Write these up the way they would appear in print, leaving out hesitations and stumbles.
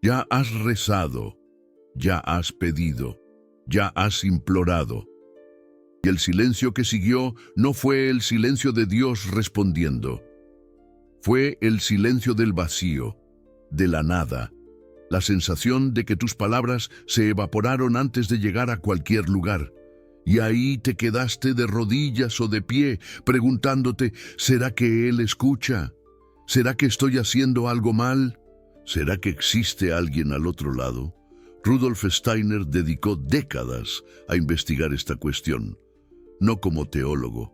Ya has rezado, ya has pedido, ya has implorado. Y el silencio que siguió no fue el silencio de Dios respondiendo. Fue el silencio del vacío, de la nada, la sensación de que tus palabras se evaporaron antes de llegar a cualquier lugar. Y ahí te quedaste de rodillas o de pie, preguntándote, ¿será que Él escucha? ¿Será que estoy haciendo algo mal? ¿Será que existe alguien al otro lado? Rudolf Steiner dedicó décadas a investigar esta cuestión, no como teólogo,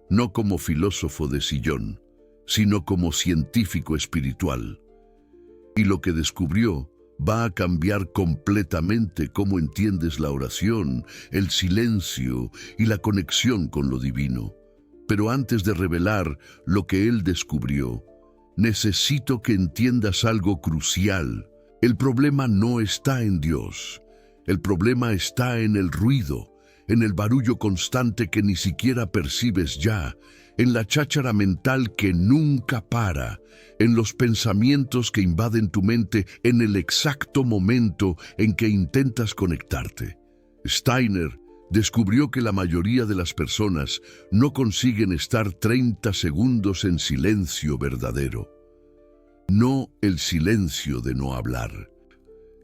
no como filósofo de sillón, sino como científico espiritual. Y lo que descubrió va a cambiar completamente cómo entiendes la oración, el silencio y la conexión con lo divino. Pero antes de revelar lo que él descubrió, necesito que entiendas algo crucial. El problema no está en Dios. El problema está en el ruido, en el barullo constante que ni siquiera percibes ya, en la cháchara mental que nunca para, en los pensamientos que invaden tu mente en el exacto momento en que intentas conectarte. Steiner descubrió que la mayoría de las personas no consiguen estar 30 segundos en silencio verdadero. No el silencio de no hablar,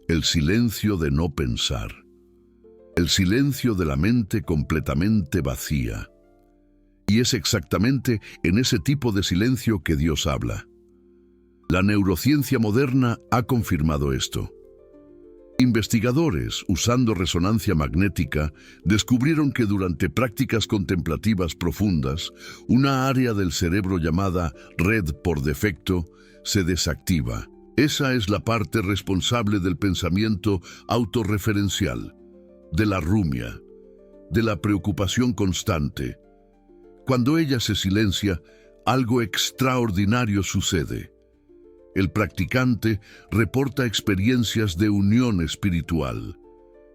el silencio de no pensar, el silencio de la mente completamente vacía. Y es exactamente en ese tipo de silencio que Dios habla. La neurociencia moderna ha confirmado esto. Investigadores, usando resonancia magnética, descubrieron que durante prácticas contemplativas profundas, una área del cerebro llamada red por defecto se desactiva. Esa es la parte responsable del pensamiento autorreferencial, de la rumia, de la preocupación constante. Cuando ella se silencia, algo extraordinario sucede. El practicante reporta experiencias de unión espiritual,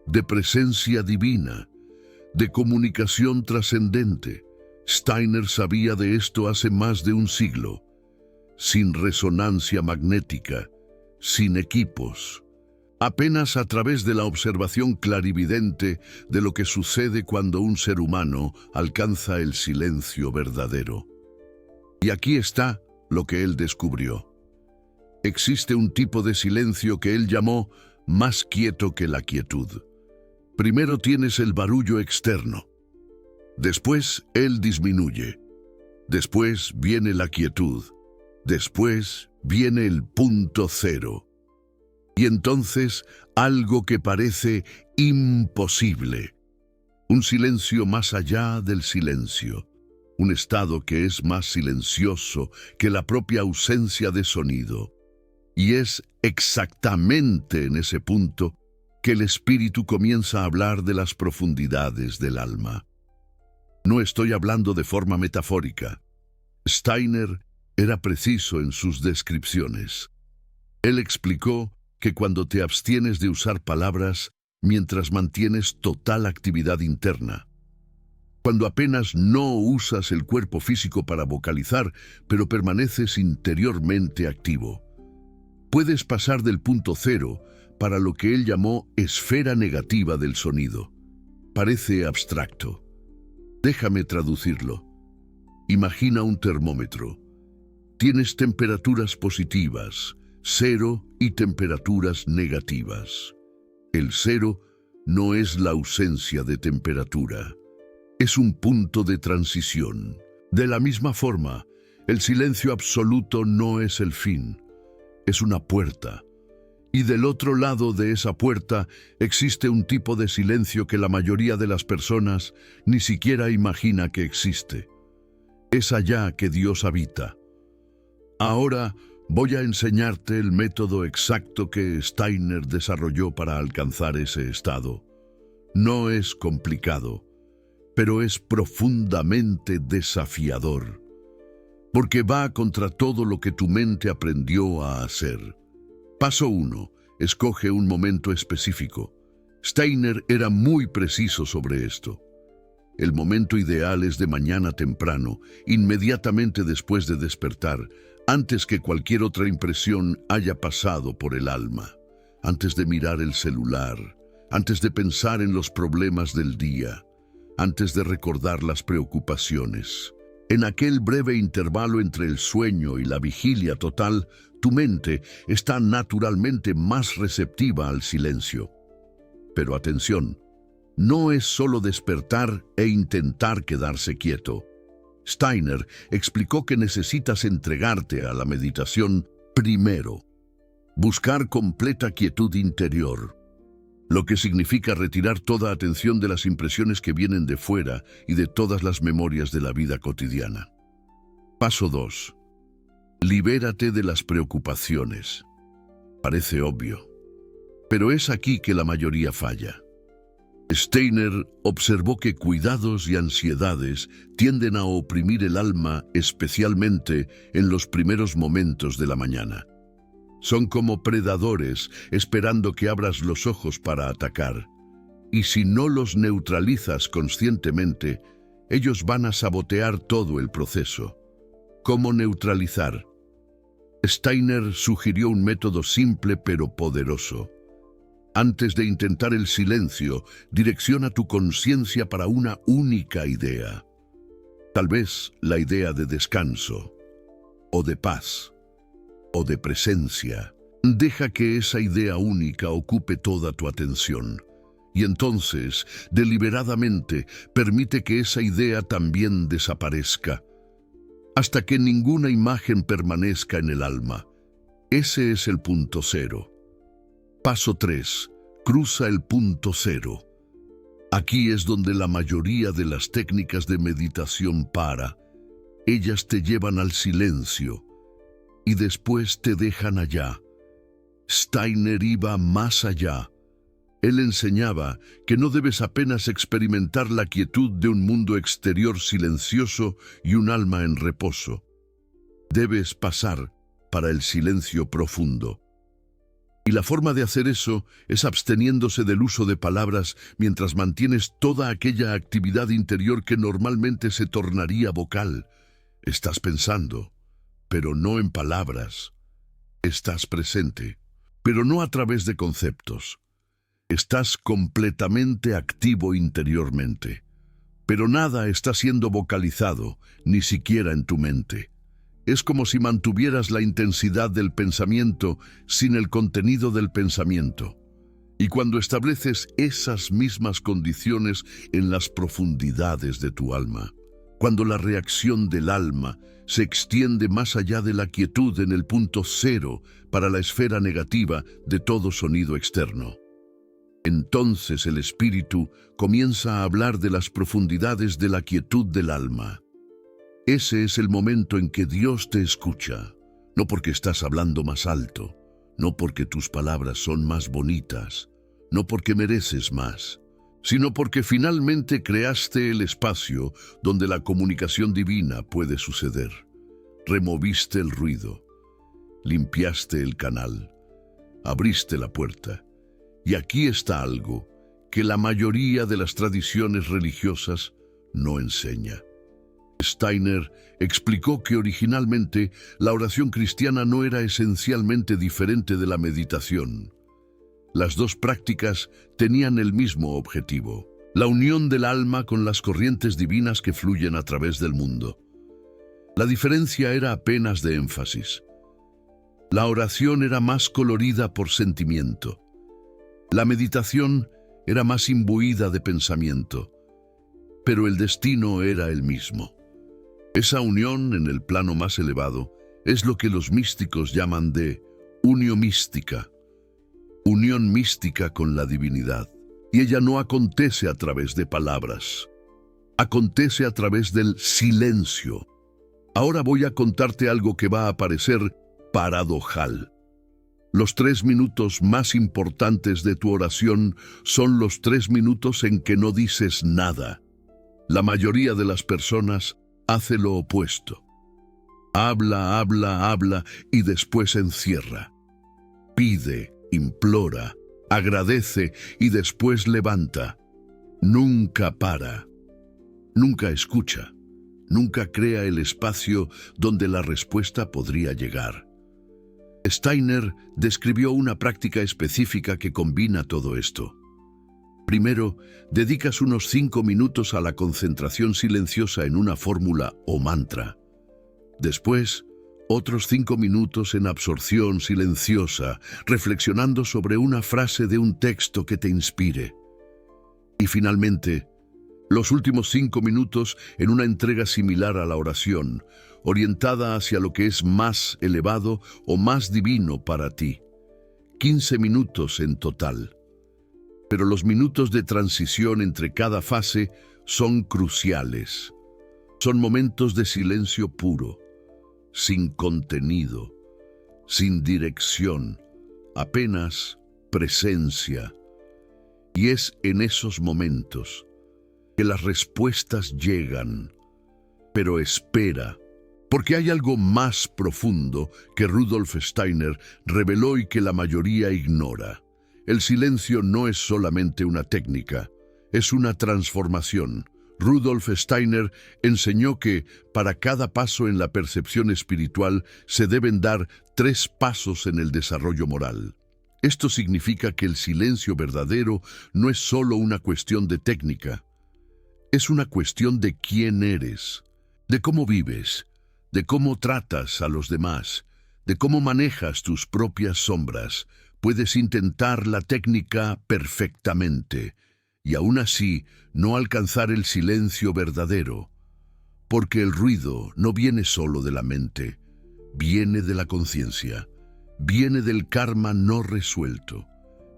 de presencia divina, de comunicación trascendente. Steiner sabía de esto hace más de un siglo. Sin resonancia magnética, sin equipos, apenas a través de la observación clarividente de lo que sucede cuando un ser humano alcanza el silencio verdadero. Y aquí está lo que él descubrió. Existe un tipo de silencio que él llamó más quieto que la quietud. Primero tienes el barullo externo. Después él disminuye. Después viene la quietud. Después viene el punto cero. Y entonces algo que parece imposible. Un silencio más allá del silencio. Un estado que es más silencioso que la propia ausencia de sonido. Y es exactamente en ese punto que el espíritu comienza a hablar de las profundidades del alma. No estoy hablando de forma metafórica. Steiner era preciso en sus descripciones. Él explicó que cuando te abstienes de usar palabras mientras mantienes total actividad interna, cuando apenas no usas el cuerpo físico para vocalizar, pero permaneces interiormente activo, puedes pasar del punto cero para lo que él llamó esfera negativa del sonido. Parece abstracto. Déjame traducirlo. Imagina un termómetro. Tienes temperaturas positivas, 0 y temperaturas negativas. El 0 no es la ausencia de temperatura. Es un punto de transición. De la misma forma, el silencio absoluto no es el fin. Es una puerta. Y del otro lado de esa puerta existe un tipo de silencio que la mayoría de las personas ni siquiera imagina que existe. Es allá que Dios habita. Ahora voy a enseñarte el método exacto que Steiner desarrolló para alcanzar ese estado. No es complicado, pero es profundamente desafiador, porque va contra todo lo que tu mente aprendió a hacer. Paso 1. Escoge un momento específico. Steiner era muy preciso sobre esto. El momento ideal es de mañana temprano, inmediatamente después de despertar, antes que cualquier otra impresión haya pasado por el alma. antes de mirar el celular, antes de pensar en los problemas del día, antes de recordar las preocupaciones. En aquel breve intervalo entre el sueño y la vigilia total, tu mente está naturalmente más receptiva al silencio. Pero atención, no es solo despertar e intentar quedarse quieto. Steiner explicó que necesitas entregarte a la meditación primero. Buscar completa quietud interior, lo que significa retirar toda atención de las impresiones que vienen de fuera y de todas las memorias de la vida cotidiana. Paso 2. Libérate de las preocupaciones. Parece obvio, pero es aquí que la mayoría falla. Steiner observó que cuidados y ansiedades tienden a oprimir el alma, especialmente en los primeros momentos de la mañana. Son como predadores esperando que abras los ojos para atacar. Y si no los neutralizas conscientemente, ellos van a sabotear todo el proceso. ¿Cómo neutralizar? Steiner sugirió un método simple pero poderoso. Antes de intentar el silencio, direcciona tu conciencia para una única idea. Tal vez la idea de descanso, o de paz, o de presencia. Deja que esa idea única ocupe toda tu atención. Y entonces, deliberadamente, permite que esa idea también desaparezca, hasta que ninguna imagen permanezca en el alma. Ese es el punto cero. Paso 3. Cruza el punto cero. Aquí es donde la mayoría de las técnicas de meditación para. Ellas te llevan al silencio y después te dejan allá. Steiner iba más allá. Él enseñaba que no debes apenas experimentar la quietud de un mundo exterior silencioso y un alma en reposo. Debes pasar para el silencio profundo. Y la forma de hacer eso es absteniéndose del uso de palabras mientras mantienes toda aquella actividad interior que normalmente se tornaría vocal. Estás pensando, pero no en palabras. Estás presente, pero no a través de conceptos. Estás completamente activo interiormente, pero nada está siendo vocalizado, ni siquiera en tu mente. Es como si mantuvieras la intensidad del pensamiento sin el contenido del pensamiento. Y cuando estableces esas mismas condiciones en las profundidades de tu alma, cuando la reacción del alma se extiende más allá de la quietud en el punto cero para la esfera negativa de todo sonido externo, entonces el espíritu comienza a hablar de las profundidades de la quietud del alma. Ese es el momento en que Dios te escucha, no porque estás hablando más alto, no porque tus palabras son más bonitas, no porque mereces más, sino porque finalmente creaste el espacio donde la comunicación divina puede suceder. Removiste el ruido, limpiaste el canal, abriste la puerta. Y aquí está algo que la mayoría de las tradiciones religiosas no enseña. Steiner explicó que originalmente la oración cristiana no era esencialmente diferente de la meditación. Las dos prácticas tenían el mismo objetivo: la unión del alma con las corrientes divinas que fluyen a través del mundo. La diferencia era apenas de énfasis. La oración era más colorida por sentimiento. La meditación era más imbuida de pensamiento, pero el destino era el mismo. Esa unión en el plano más elevado es lo que los místicos llaman de unión mística con la divinidad. Y ella no acontece a través de palabras, acontece a través del silencio. Ahora voy a contarte algo que va a parecer paradojal. Los 3 minutos más importantes de tu oración son los 3 minutos en que no dices nada. La mayoría de las personas hace lo opuesto. Habla, habla, habla y después encierra. Pide, implora, agradece y después levanta. Nunca para. Nunca escucha. Nunca crea el espacio donde la respuesta podría llegar. Steiner describió una práctica específica que combina todo esto. Primero, dedicas unos 5 minutos a la concentración silenciosa en una fórmula o mantra. Después, otros 5 minutos en absorción silenciosa, reflexionando sobre una frase de un texto que te inspire. Y finalmente, los últimos 5 minutos en una entrega similar a la oración, orientada hacia lo que es más elevado o más divino para ti. 15 minutos en total. Pero los minutos de transición entre cada fase son cruciales. Son momentos de silencio puro, sin contenido, sin dirección, apenas presencia. Y es en esos momentos que las respuestas llegan. Pero espera, porque hay algo más profundo que Rudolf Steiner reveló y que la mayoría ignora. El silencio no es solamente una técnica, es una transformación. Rudolf Steiner enseñó que para cada paso en la percepción espiritual se deben dar 3 pasos en el desarrollo moral. Esto significa que el silencio verdadero no es solo una cuestión de técnica, es una cuestión de quién eres, de cómo vives, de cómo tratas a los demás, de cómo manejas tus propias sombras. Puedes intentar la técnica perfectamente y aún así no alcanzar el silencio verdadero, porque el ruido no viene solo de la mente, viene de la conciencia, viene del karma no resuelto,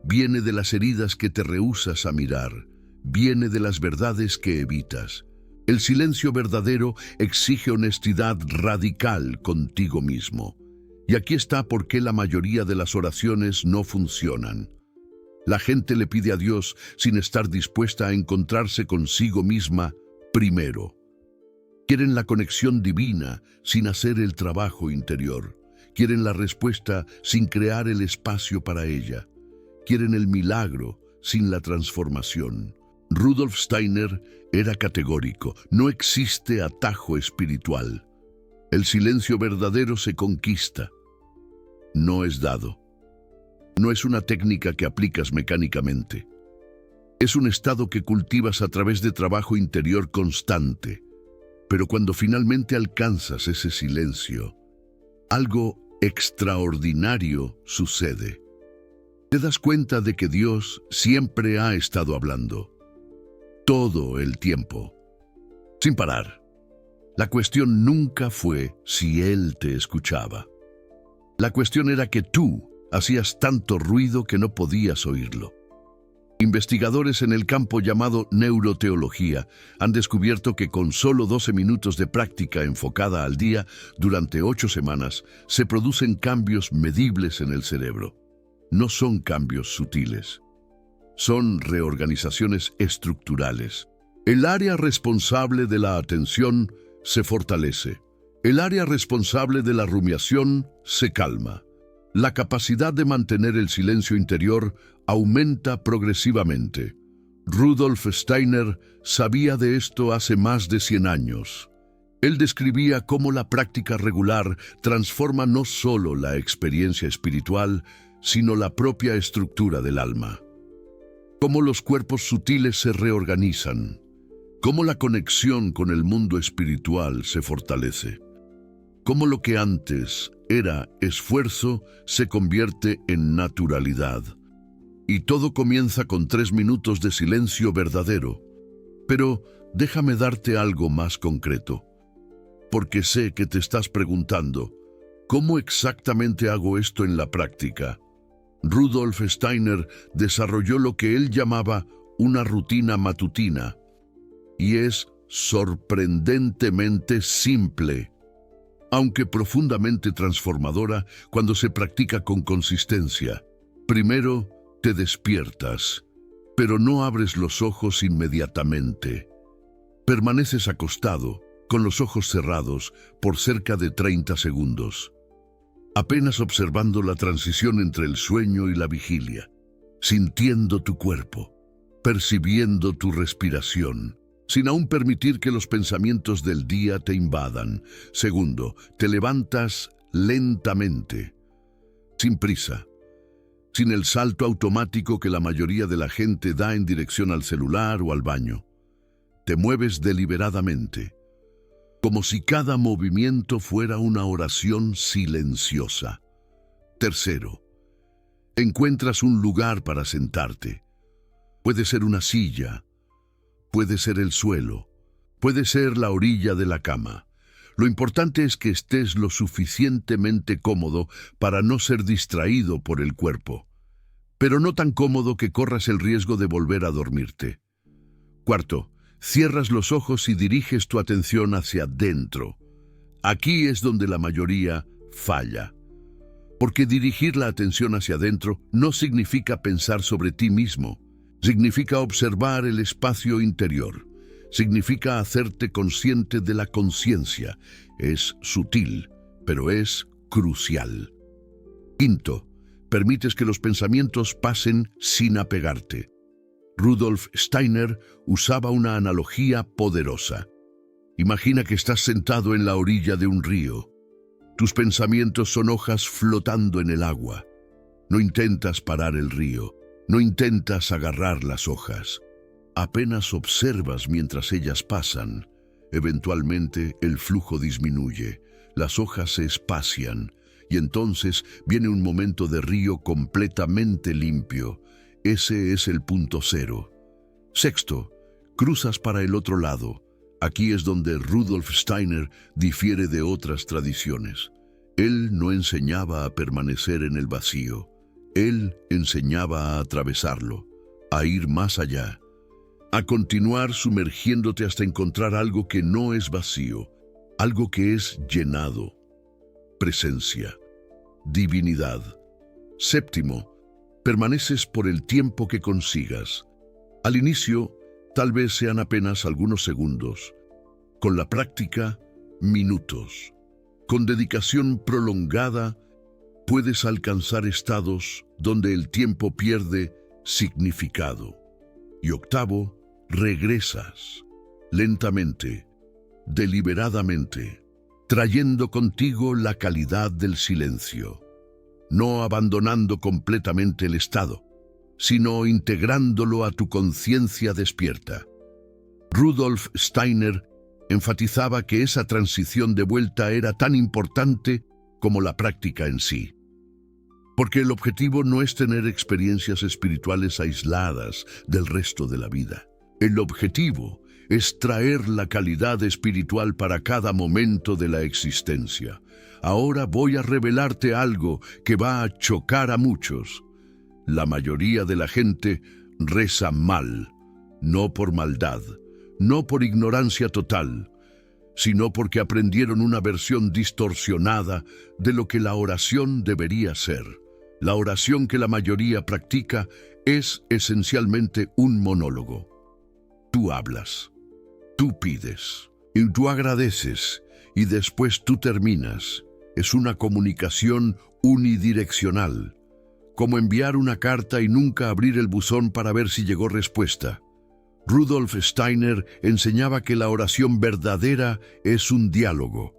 viene de las heridas que te rehusas a mirar, viene de las verdades que evitas. El silencio verdadero exige honestidad radical contigo mismo. Y aquí está por qué la mayoría de las oraciones no funcionan. La gente le pide a Dios sin estar dispuesta a encontrarse consigo misma primero. Quieren la conexión divina sin hacer el trabajo interior. Quieren la respuesta sin crear el espacio para ella. Quieren el milagro sin la transformación. Rudolf Steiner era categórico: no existe atajo espiritual. El silencio verdadero se conquista, no es dado. No es una técnica que aplicas mecánicamente. Es un estado que cultivas a través de trabajo interior constante. Pero cuando finalmente alcanzas ese silencio, algo extraordinario sucede. Te das cuenta de que Dios siempre ha estado hablando. Todo el tiempo, sin parar. La cuestión nunca fue si Él te escuchaba. La cuestión era que tú hacías tanto ruido que no podías oírlo. Investigadores en el campo llamado neuroteología han descubierto que con solo 12 minutos de práctica enfocada al día durante 8 semanas se producen cambios medibles en el cerebro. No son cambios sutiles. Son reorganizaciones estructurales. El área responsable de la atención se fortalece. El área responsable de la rumiación se calma. La capacidad de mantener el silencio interior aumenta progresivamente. Rudolf Steiner sabía de esto hace más de 100 años. Él describía cómo la práctica regular transforma no solo la experiencia espiritual, sino la propia estructura del alma. Cómo los cuerpos sutiles se reorganizan, cómo la conexión con el mundo espiritual se fortalece, cómo lo que antes era esfuerzo se convierte en naturalidad. Y todo comienza con 3 minutos de silencio verdadero. Pero déjame darte algo más concreto, porque sé que te estás preguntando, ¿cómo exactamente hago esto en la práctica? Rudolf Steiner desarrolló lo que él llamaba una rutina matutina, y es sorprendentemente simple, aunque profundamente transformadora cuando se practica con consistencia. Primero, te despiertas, pero no abres los ojos inmediatamente. Permaneces acostado, con los ojos cerrados, por cerca de 30 segundos, apenas observando la transición entre el sueño y la vigilia, sintiendo tu cuerpo, percibiendo tu respiración, sin aún permitir que los pensamientos del día te invadan. Segundo, te levantas lentamente. sin prisa, sin el salto automático que la mayoría de la gente da en dirección al celular o al baño. Te mueves deliberadamente, como si cada movimiento fuera una oración silenciosa. Tercero, encuentras un lugar para sentarte. Puede ser una silla, puede ser el suelo, puede ser la orilla de la cama. Lo importante es que estés lo suficientemente cómodo para no ser distraído por el cuerpo, pero no tan cómodo que corras el riesgo de volver a dormirte. Cuarto, cierras los ojos y diriges tu atención hacia adentro. Aquí es donde la mayoría falla, porque dirigir la atención hacia adentro no significa pensar sobre ti mismo, significa observar el espacio interior. Significa hacerte consciente de la conciencia. Es sutil, pero es crucial. Quinto, permites que los pensamientos pasen sin apegarte. Rudolf Steiner usaba una analogía poderosa. Imagina que estás sentado en la orilla de un río. Tus pensamientos son hojas flotando en el agua. No intentas parar el río, no intentas agarrar las hojas. Apenas observas mientras ellas pasan. Eventualmente el flujo disminuye, las hojas se espacian y entonces viene un momento de río completamente limpio. Ese es el punto cero. Sexto, cruzas para el otro lado. Aquí es donde Rudolf Steiner difiere de otras tradiciones. Él no enseñaba a permanecer en el vacío. Él enseñaba a atravesarlo, a ir más allá, a continuar sumergiéndote hasta encontrar algo que no es vacío, algo que es llenado. Presencia, divinidad. Séptimo, permaneces por el tiempo que consigas. Al inicio, tal vez sean apenas algunos segundos. Con la práctica, minutos. Con dedicación prolongada, puedes alcanzar estados donde el tiempo pierde significado. Y octavo, regresas, lentamente, deliberadamente, trayendo contigo la calidad del silencio, no abandonando completamente el estado, sino integrándolo a tu conciencia despierta. Rudolf Steiner enfatizaba que esa transición de vuelta era tan importante como la práctica en sí. Porque el objetivo no es tener experiencias espirituales aisladas del resto de la vida. El objetivo es traer la calidad espiritual para cada momento de la existencia. Ahora voy a revelarte algo que va a chocar a muchos. La mayoría de la gente reza mal, no por maldad, no por ignorancia total, sino porque aprendieron una versión distorsionada de lo que la oración debería ser. La oración que la mayoría practica es esencialmente un monólogo. Tú hablas, tú pides, y tú agradeces, y después tú terminas. Es una comunicación unidireccional, como enviar una carta y nunca abrir el buzón para ver si llegó respuesta. Rudolf Steiner enseñaba que la oración verdadera es un diálogo,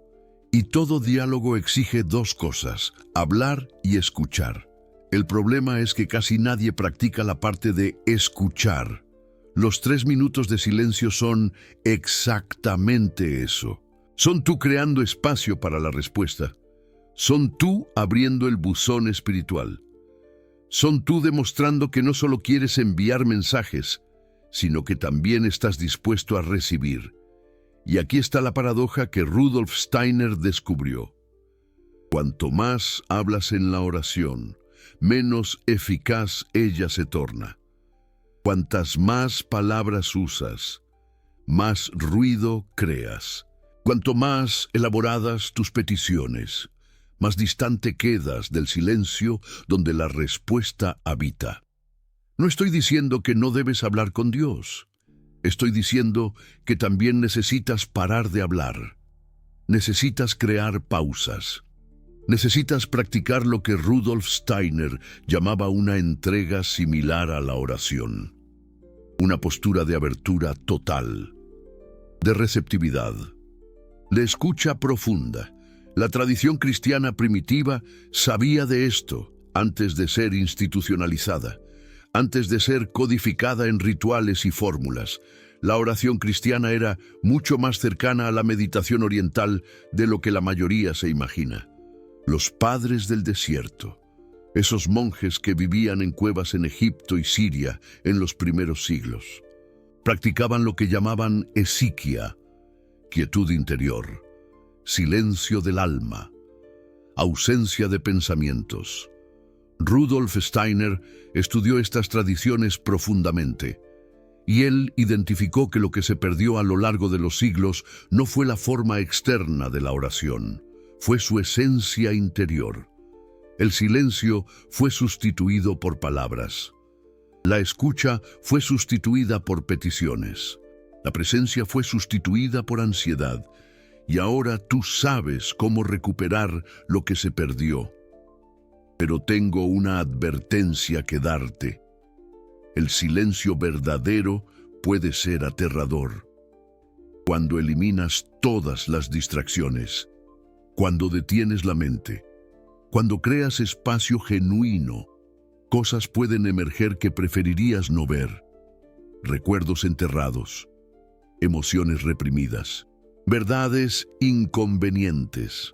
y todo diálogo exige dos cosas: hablar y escuchar. El problema es que casi nadie practica la parte de escuchar. Los 3 minutos de silencio son exactamente eso. Son tú creando espacio para la respuesta. Son tú abriendo el buzón espiritual. Son tú demostrando que no solo quieres enviar mensajes, sino que también estás dispuesto a recibir. Y aquí está la paradoja que Rudolf Steiner descubrió. Cuanto más hablas en la oración, menos eficaz ella se torna. Cuantas más palabras usas, más ruido creas. Cuanto más elaboradas tus peticiones, más distante quedas del silencio donde la respuesta habita. No estoy diciendo que no debes hablar con Dios. Estoy diciendo que también necesitas parar de hablar. Necesitas crear pausas. Necesitas practicar lo que Rudolf Steiner llamaba una entrega similar a la oración. Una postura de abertura total, de receptividad, de escucha profunda. La tradición cristiana primitiva sabía de esto. antes de ser institucionalizada, antes de ser codificada en rituales y fórmulas. La oración cristiana era mucho más cercana a la meditación oriental de lo que la mayoría se imagina. Los padres del desierto, esos monjes que vivían en cuevas en Egipto y Siria en los primeros siglos, practicaban lo que llamaban esiquia, quietud interior, silencio del alma, ausencia de pensamientos. Rudolf Steiner estudió estas tradiciones profundamente, y él identificó que lo que se perdió a lo largo de los siglos no fue la forma externa de la oración, fue su esencia interior. El silencio fue sustituido por palabras. La escucha fue sustituida por peticiones. La presencia fue sustituida por ansiedad. Y ahora tú sabes cómo recuperar lo que se perdió. Pero tengo una advertencia que darte. El silencio verdadero puede ser aterrador. Cuando eliminas todas las distracciones, cuando detienes la mente, cuando creas espacio genuino, cosas pueden emerger que preferirías no ver. Recuerdos enterrados, emociones reprimidas, verdades inconvenientes,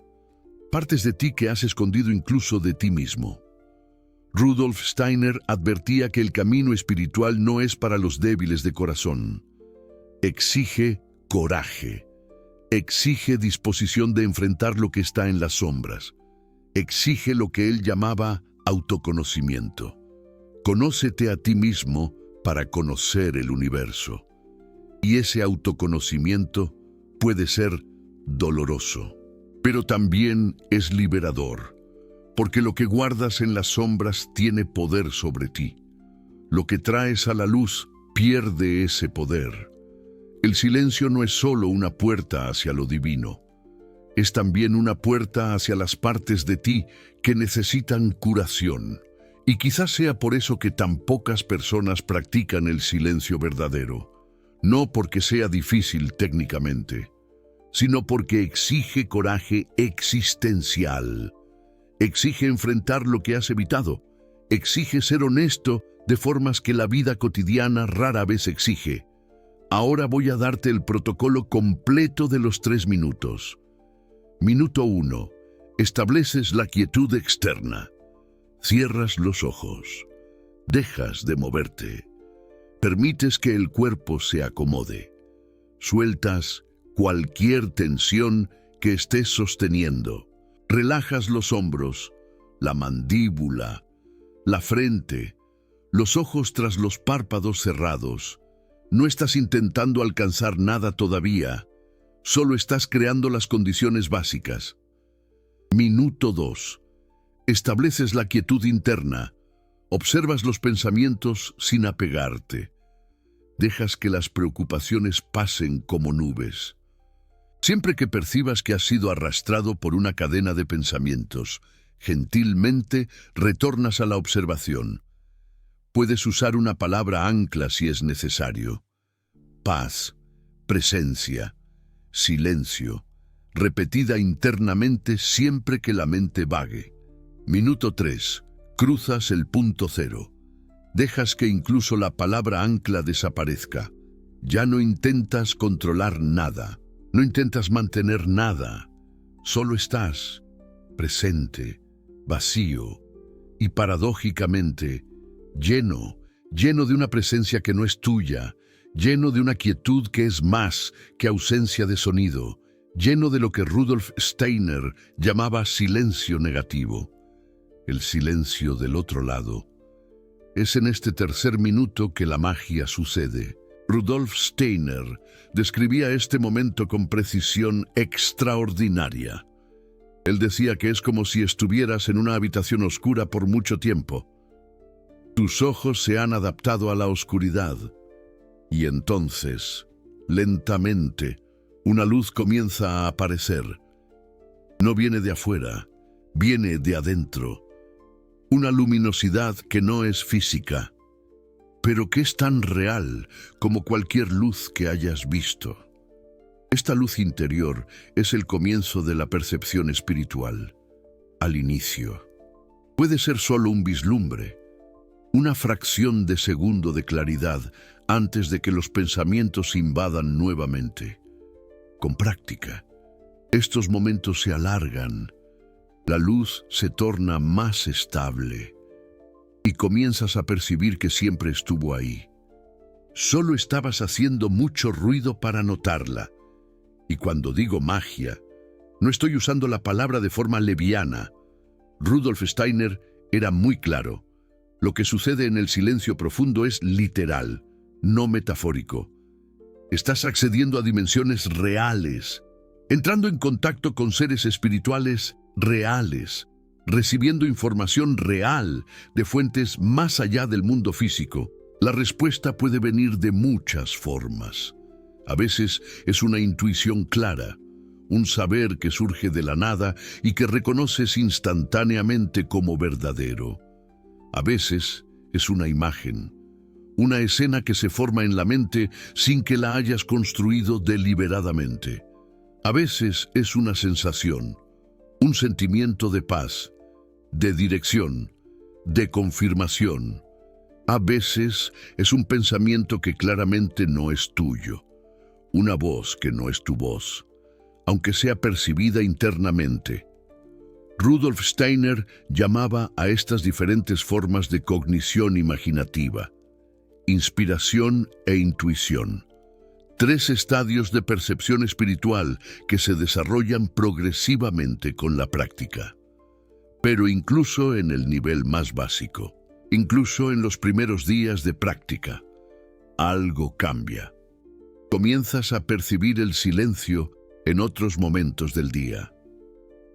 partes de ti que has escondido incluso de ti mismo. Rudolf Steiner advertía que el camino espiritual no es para los débiles de corazón. Exige coraje, exige disposición de enfrentar lo que está en las sombras, exige lo que él llamaba autoconocimiento. Conócete a ti mismo para conocer el universo. Y ese autoconocimiento puede ser doloroso, pero también es liberador, porque lo que guardas en las sombras tiene poder sobre ti. Lo que traes a la luz pierde ese poder. El silencio no es solo una puerta hacia lo divino, es también una puerta hacia las partes de ti que necesitan curación. Y quizás sea por eso que tan pocas personas practican el silencio verdadero. No porque sea difícil técnicamente, sino porque exige coraje existencial. Exige enfrentar lo que has evitado. Exige ser honesto de formas que la vida cotidiana rara vez exige. Ahora voy a darte el protocolo completo de los 3 minutos. Minuto 1. Estableces la quietud externa. Cierras los ojos. Dejas de moverte. Permites que el cuerpo se acomode. Sueltas cualquier tensión que estés sosteniendo. Relajas los hombros, la mandíbula, la frente, los ojos tras los párpados cerrados. No estás intentando alcanzar nada todavía, solo estás creando las condiciones básicas. Minuto 2. Estableces la quietud interna. Observas los pensamientos sin apegarte. Dejas que las preocupaciones pasen como nubes. Siempre que percibas que has sido arrastrado por una cadena de pensamientos, gentilmente retornas a la observación. Puedes usar una palabra ancla si es necesario. Paz, presencia, silencio, repetida internamente siempre que la mente vague. Minuto 3. Cruzas el punto cero. Dejas que incluso la palabra ancla desaparezca. Ya no intentas controlar nada. No intentas mantener nada. Solo estás presente, vacío y paradójicamente lleno de una presencia que no es tuya, lleno de una quietud que es más que ausencia de sonido, lleno de lo que Rudolf Steiner llamaba silencio negativo. El silencio del otro lado. Es en este tercer minuto que la magia sucede. Rudolf Steiner describía este momento con precisión extraordinaria. Él decía que es como si estuvieras en una habitación oscura por mucho tiempo. Tus ojos se han adaptado a la oscuridad. Y entonces, lentamente, una luz comienza a aparecer. No viene de afuera, viene de adentro. Una luminosidad que no es física, pero que es tan real como cualquier luz que hayas visto. Esta luz interior es el comienzo de la percepción espiritual, al inicio. Puede ser solo un vislumbre, una fracción de segundo de claridad antes de que los pensamientos invadan nuevamente. Con práctica, estos momentos se alargan, la luz se torna más estable y comienzas a percibir que siempre estuvo ahí. Solo estabas haciendo mucho ruido para notarla. Y cuando digo magia, no estoy usando la palabra de forma leviana. Rudolf Steiner era muy claro. Lo que sucede en el silencio profundo es literal, no metafórico. Estás accediendo a dimensiones reales, entrando en contacto con seres espirituales reales, recibiendo información real de fuentes más allá del mundo físico. La respuesta puede venir de muchas formas. A veces es una intuición clara, un saber que surge de la nada y que reconoces instantáneamente como verdadero. A veces es una imagen, una escena que se forma en la mente sin que la hayas construido deliberadamente. A veces es una sensación, un sentimiento de paz, de dirección, de confirmación. A veces es un pensamiento que claramente no es tuyo, una voz que no es tu voz, aunque sea percibida internamente. Rudolf Steiner llamaba a estas diferentes formas de cognición imaginativa, inspiración e intuición. 3 estadios de percepción espiritual que se desarrollan progresivamente con la práctica. Pero incluso en el nivel más básico, incluso en los primeros días de práctica, algo cambia. Comienzas a percibir el silencio en otros momentos del día.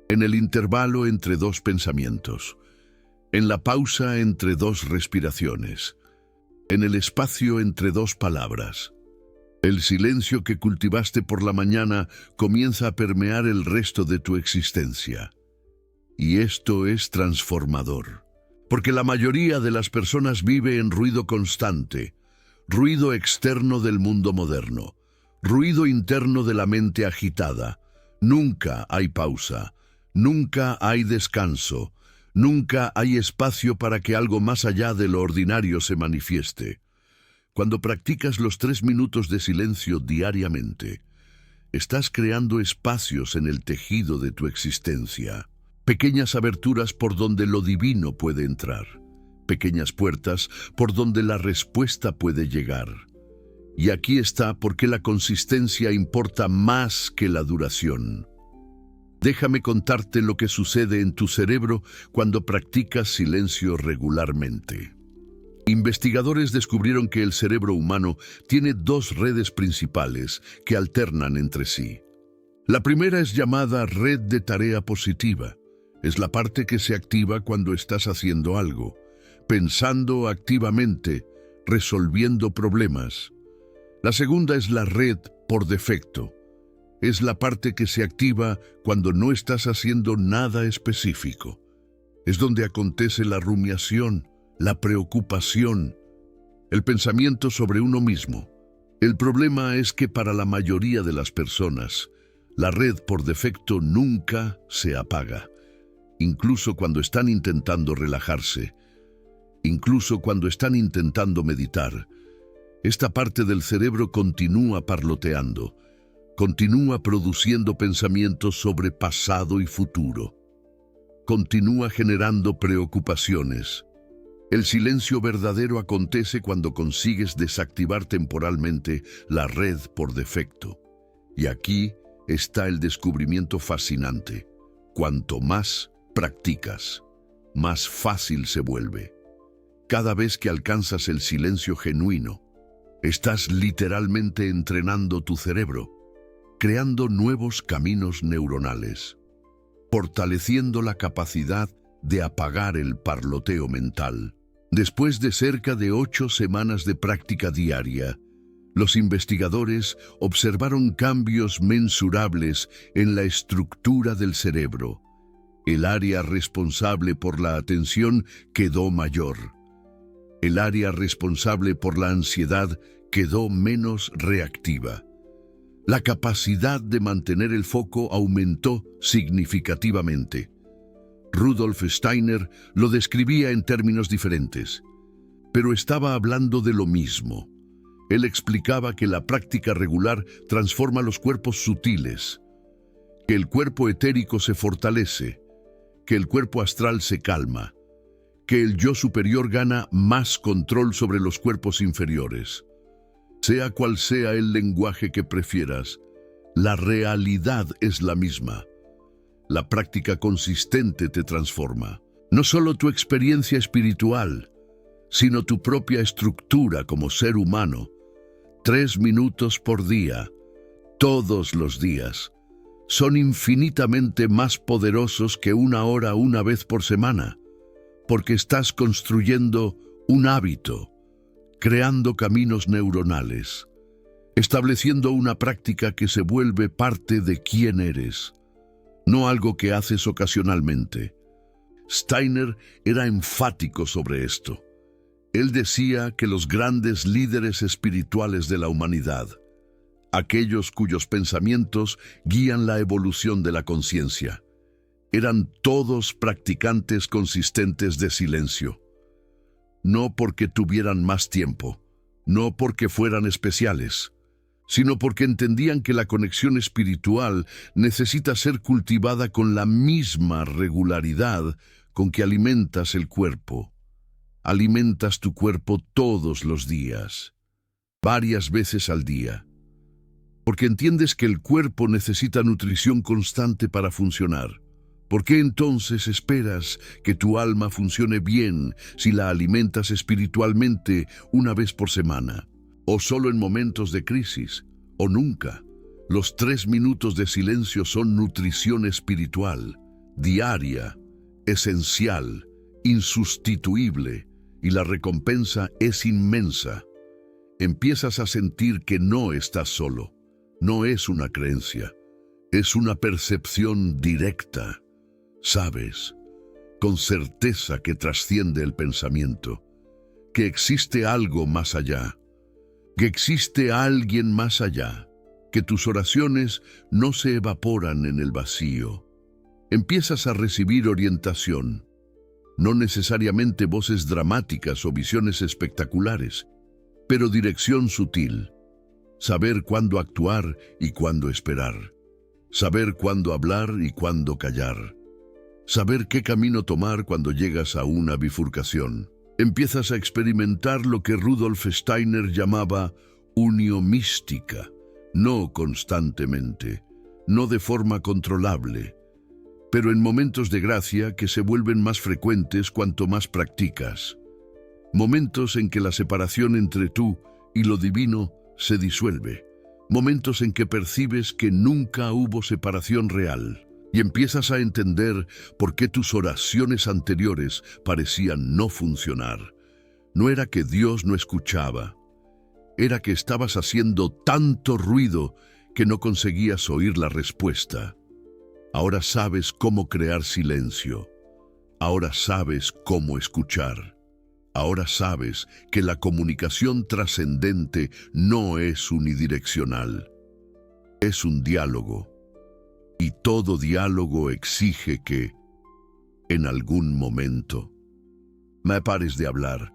En el intervalo entre 2 pensamientos, en la pausa entre 2 respiraciones, en el espacio entre 2 palabras. El silencio que cultivaste por la mañana comienza a permear el resto de tu existencia. Y esto es transformador, porque la mayoría de las personas vive en ruido constante, ruido externo del mundo moderno, ruido interno de la mente agitada. Nunca hay pausa, nunca hay descanso, nunca hay espacio para que algo más allá de lo ordinario se manifieste. Cuando practicas los 3 minutos de silencio diariamente, estás creando espacios en el tejido de tu existencia, pequeñas aberturas por donde lo divino puede entrar, pequeñas puertas por donde la respuesta puede llegar. Y aquí está por qué la consistencia importa más que la duración. Déjame contarte lo que sucede en tu cerebro cuando practicas silencio regularmente. Investigadores descubrieron que el cerebro humano tiene 2 redes principales que alternan entre sí. La primera es llamada red de tarea positiva. Es la parte que se activa cuando estás haciendo algo, pensando activamente, resolviendo problemas. La segunda es la red por defecto. Es la parte que se activa cuando no estás haciendo nada específico. Es donde acontece la rumiación, la preocupación, el pensamiento sobre uno mismo. El problema es que para la mayoría de las personas, la red por defecto nunca se apaga, incluso cuando están intentando relajarse, incluso cuando están intentando meditar. Esta parte del cerebro continúa parloteando, continúa produciendo pensamientos sobre pasado y futuro, continúa generando preocupaciones. El silencio verdadero acontece cuando consigues desactivar temporalmente la red por defecto. Y aquí está el descubrimiento fascinante. Cuanto más practicas, más fácil se vuelve. Cada vez que alcanzas el silencio genuino, estás literalmente entrenando tu cerebro, creando nuevos caminos neuronales, fortaleciendo la capacidad de apagar el parloteo mental. Después de cerca de 8 semanas de práctica diaria, los investigadores observaron cambios mensurables en la estructura del cerebro. El área responsable por la atención quedó mayor. El área responsable por la ansiedad quedó menos reactiva. La capacidad de mantener el foco aumentó significativamente. Rudolf Steiner lo describía en términos diferentes, pero estaba hablando de lo mismo. Él explicaba que la práctica regular transforma los cuerpos sutiles, que el cuerpo etérico se fortalece, que el cuerpo astral se calma, que el yo superior gana más control sobre los cuerpos inferiores. Sea cual sea el lenguaje que prefieras, la realidad es la misma. La práctica consistente te transforma. No solo tu experiencia espiritual, sino tu propia estructura como ser humano. 3 minutos por día, todos los días, son infinitamente más poderosos que 1 hora una vez por semana, porque estás construyendo un hábito, creando caminos neuronales, estableciendo una práctica que se vuelve parte de quién eres, no algo que haces ocasionalmente. Steiner era enfático sobre esto. Él decía que los grandes líderes espirituales de la humanidad, aquellos cuyos pensamientos guían la evolución de la conciencia, eran todos practicantes consistentes de silencio. No porque tuvieran más tiempo, no porque fueran especiales, sino porque entendían que la conexión espiritual necesita ser cultivada con la misma regularidad con que alimentas el cuerpo. Alimentas tu cuerpo todos los días, varias veces al día, porque entiendes que el cuerpo necesita nutrición constante para funcionar. ¿Por qué entonces esperas que tu alma funcione bien si la alimentas espiritualmente 1 vez por semana? ¿O solo en momentos de crisis? ¿O nunca? Los 3 minutos de silencio son nutrición espiritual, diaria, esencial, insustituible, y la recompensa es inmensa. Empiezas a sentir que no estás solo. No es una creencia, es una percepción directa. Sabes, con certeza que trasciende el pensamiento, que existe algo más allá, que existe alguien más allá, que tus oraciones no se evaporan en el vacío. Empiezas a recibir orientación, no necesariamente voces dramáticas o visiones espectaculares, pero dirección sutil. Saber cuándo actuar y cuándo esperar. Saber cuándo hablar y cuándo callar. Saber qué camino tomar cuando llegas a una bifurcación. Empiezas a experimentar lo que Rudolf Steiner llamaba unio mística, no constantemente, no de forma controlable, pero en momentos de gracia que se vuelven más frecuentes cuanto más practicas. Momentos en que la separación entre tú y lo divino se disuelve. Momentos en que percibes que nunca hubo separación real y empiezas a entender por qué tus oraciones anteriores parecían no funcionar. No era que Dios no escuchaba, era que estabas haciendo tanto ruido que no conseguías oír la respuesta. Ahora sabes cómo crear silencio. Ahora sabes cómo escuchar. Ahora sabes que la comunicación trascendente no es unidireccional. Es un diálogo. Y todo diálogo exige que, en algún momento, me pares de hablar.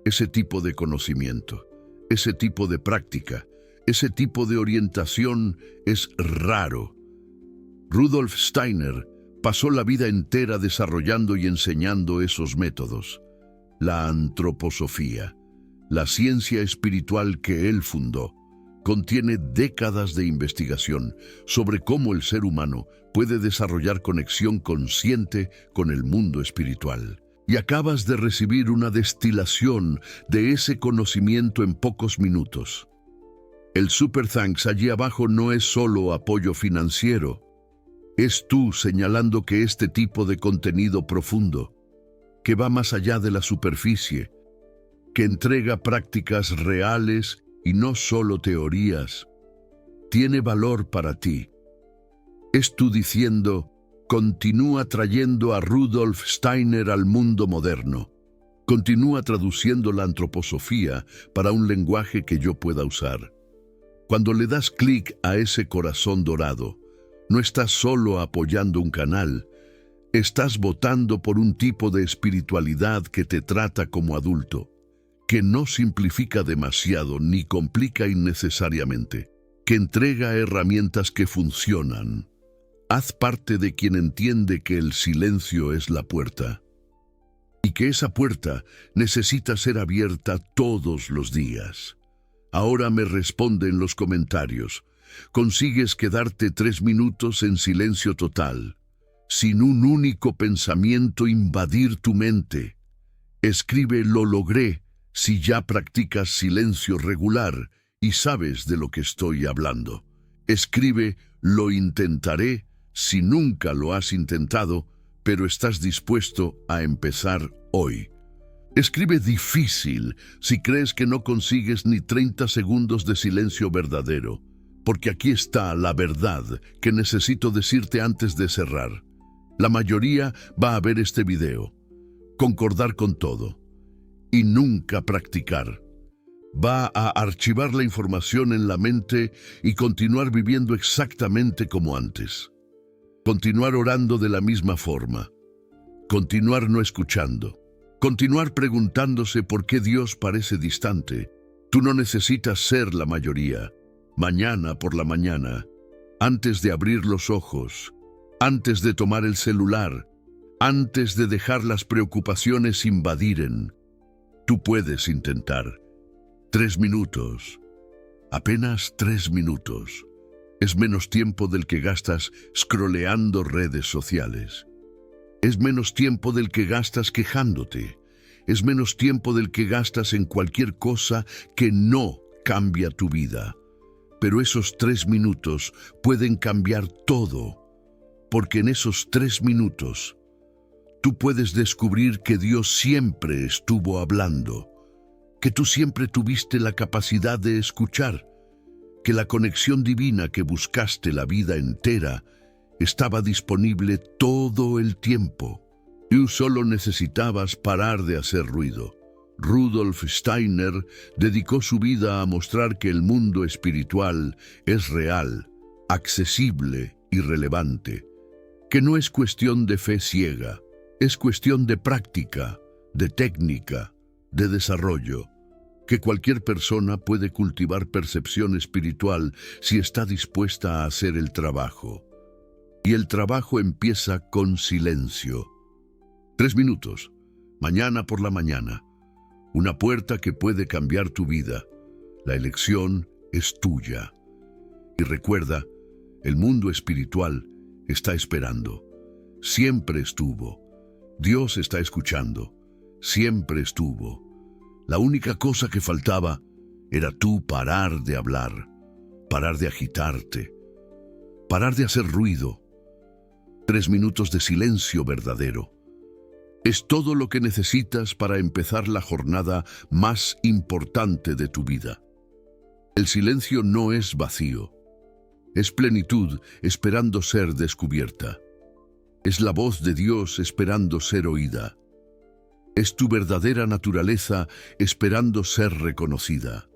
Ese tipo de conocimiento, ese tipo de práctica, ese tipo de orientación es raro. Rudolf Steiner pasó la vida entera desarrollando y enseñando esos métodos. La antroposofía, la ciencia espiritual que él fundó, contiene décadas de investigación sobre cómo el ser humano puede desarrollar conexión consciente con el mundo espiritual. Y acabas de recibir una destilación de ese conocimiento en pocos minutos. El Super Thanks allí abajo no es solo apoyo financiero. Es tú señalando que este tipo de contenido profundo, que va más allá de la superficie, que entrega prácticas reales y no solo teorías, tiene valor para ti. Es tú diciendo, continúa trayendo a Rudolf Steiner al mundo moderno. Continúa traduciendo la antroposofía para un lenguaje que yo pueda usar. Cuando le das clic a ese corazón dorado, no estás solo apoyando un canal, Estás votando por un tipo de espiritualidad que te trata como adulto, que no simplifica demasiado ni complica innecesariamente, que entrega herramientas que funcionan. Haz parte de quien entiende que el silencio es la puerta y que esa puerta necesita ser abierta todos los días. Ahora me responde en los comentarios. ¿Consigues quedarte 3 minutos en silencio total, sin un único pensamiento invadir tu mente? Escribe "lo logré" si ya practicas silencio regular y sabes de lo que estoy hablando. Escribe "lo intentaré" si nunca lo has intentado, pero estás dispuesto a empezar hoy. Escribe "difícil" si crees que no consigues ni 30 segundos de silencio verdadero, porque aquí está la verdad que necesito decirte antes de cerrar. La mayoría va a ver este video, concordar con todo y nunca practicar. Va a archivar la información en la mente y continuar viviendo exactamente como antes. Continuar orando de la misma forma. Continuar no escuchando. Continuar preguntándose por qué Dios parece distante. Tú no necesitas ser la mayoría. Mañana por la mañana, antes de abrir los ojos, antes de tomar el celular, antes de dejar las preocupaciones invadiren, tú puedes intentar. 3 minutos. Apenas 3 minutos. Es menos tiempo del que gastas scrolleando redes sociales. Es menos tiempo del que gastas quejándote. Es menos tiempo del que gastas en cualquier cosa que no cambia tu vida. Pero esos 3 minutos pueden cambiar todo, porque en esos 3 minutos tú puedes descubrir que Dios siempre estuvo hablando, que tú siempre tuviste la capacidad de escuchar, que la conexión divina que buscaste la vida entera estaba disponible todo el tiempo. Tú solo necesitabas parar de hacer ruido. Rudolf Steiner dedicó su vida a mostrar que el mundo espiritual es real, accesible y relevante, que no es cuestión de fe ciega, es cuestión de práctica, de técnica, de desarrollo, que cualquier persona puede cultivar percepción espiritual si está dispuesta a hacer el trabajo. Y el trabajo empieza con silencio. 3 minutos, mañana por la mañana. Una puerta que puede cambiar tu vida. La elección es tuya. Y recuerda, el mundo espiritual está esperando. Siempre estuvo. Dios está escuchando. Siempre estuvo. La única cosa que faltaba era tú parar de hablar, parar de agitarte, parar de hacer ruido. 3 minutos de silencio verdadero. Es todo lo que necesitas para empezar la jornada más importante de tu vida. El silencio no es vacío. Es plenitud esperando ser descubierta. Es la voz de Dios esperando ser oída. Es tu verdadera naturaleza esperando ser reconocida.